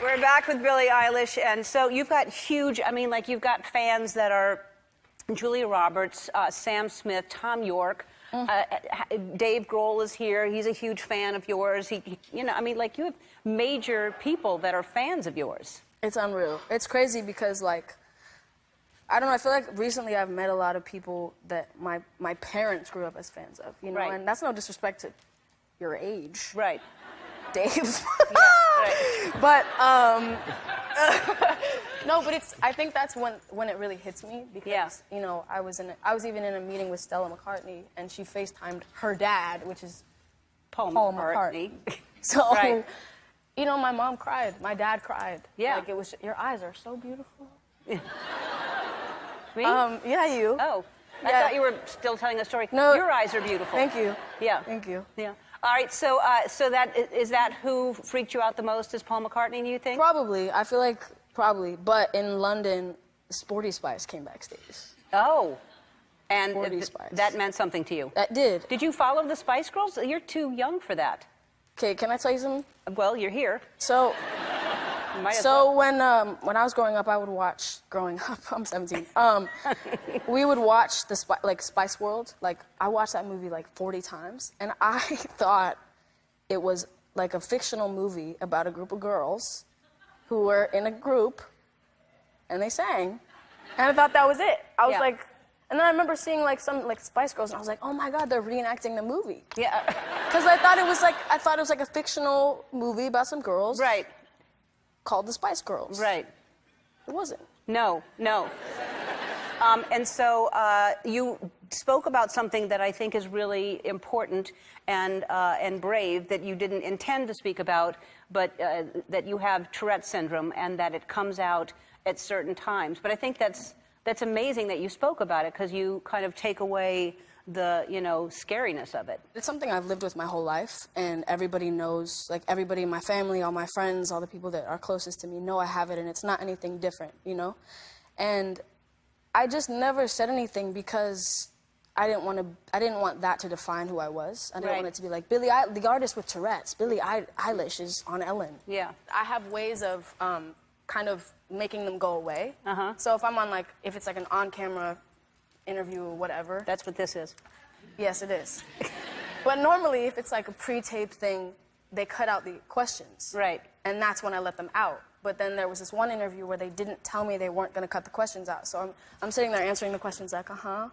We're back with Billie Eilish, and so you've got huge, I mean, like, you've got fans that are Julia Roberts, Sam Smith, Tom York, Dave Grohl is here. He's a huge fan of yours. You know, I mean, like, you have major people that are fans of yours. It's unreal. It's crazy because, like, I don't know, I feel like recently I've met a lot of people that my parents grew up as fans of, you know, Right. and that's no disrespect to your age. Right. Dave. Yeah, right. But, no, but I think that's when it really hits me because, you know, I was even in a meeting with Stella McCartney and she FaceTimed her dad, which is Paul McCartney. So, right. You know, my mom cried, my dad cried. Yeah. Like, it was, your eyes are so beautiful. Me? Yeah, you. Oh, I Yeah. thought you were still telling a story. No. Your eyes are beautiful. Thank you. Yeah. Thank you. Yeah. All right, so is that who freaked you out the most? Is Paul McCartney, do you think? Probably. I feel like probably. But in London, Sporty Spice came backstage. Oh. And Sporty Spice. That meant something to you? That did. Did you follow the Spice Girls? You're too young for that. Okay, can I tell you something? Well, you're here. So, You might as well. when I was growing up, I would watch. Growing up, I'm 17. We would watch the Spice World. Like, I watched that movie like 40 times, and I thought it was like a fictional movie about a group of girls who were in a group, and they sang, and I thought that was it. I was like, and then I remember seeing like some Spice Girls, and I was like, oh my God, they're reenacting the movie. Yeah. Because I thought it was like a fictional movie about some girls. Right. Called the Spice Girls. Right. It wasn't. No, no. And so you spoke about something that I think is really important and brave that you didn't intend to speak about, but that you have Tourette syndrome and that it comes out at certain times. But I think that's amazing that you spoke about it because you kind of take away the, you know, scariness of it. It's something I've lived with my whole life, and everybody knows, like everybody in my family, all my friends, all the people that are closest to me know I have it, and it's not anything different, you know? And I just never said anything because I didn't want that to define who I was. I didn't want it to be like, the artist with Tourette's, Billie Eilish is on Ellen. Yeah. I have ways of kind of making them go away. So if I'm on if it's like an on-camera interview or whatever. That's what this is. Yes, it is. But normally, if it's like a pre-taped thing, they cut out the questions. Right. And that's when I let them out. But then there was this one interview where they didn't tell me they weren't going to cut the questions out. So I'm sitting there answering the questions like, uh-huh.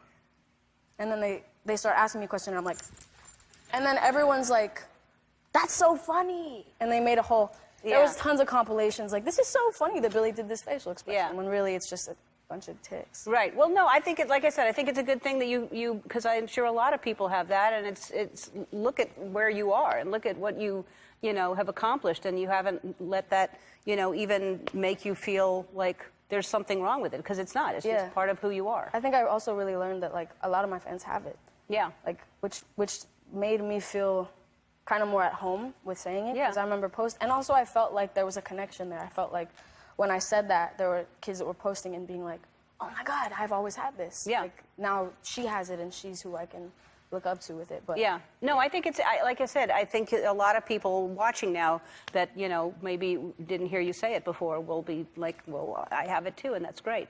And then they start asking me a question, and I'm like, and then everyone's like, that's so funny. And they made a whole, there was tons of compilations like, this is so funny that Billie did this facial expression. When really it's just a bunch of ticks. Right. Well, no, I think like I said, I think it's a good thing that you because I'm sure a lot of people have that, and it's look at where you are and look at what you know have accomplished, and you haven't let that even make you feel like there's something wrong with it, because it's not. It's just part of who you are. I think I also really learned that like a lot of my fans have it. Yeah. Like which made me feel kind of more at home with saying it. Yeah. Because I remember and also I felt like there was a connection there. I felt like when I said that, there were kids that were posting and being like, oh my God, I've always had this. Yeah. Like, now she has it and she's who I can look up to with it. But yeah. No, I think like I said, I think a lot of people watching now that, maybe didn't hear you say it before will be like, well, I have it too, and that's great.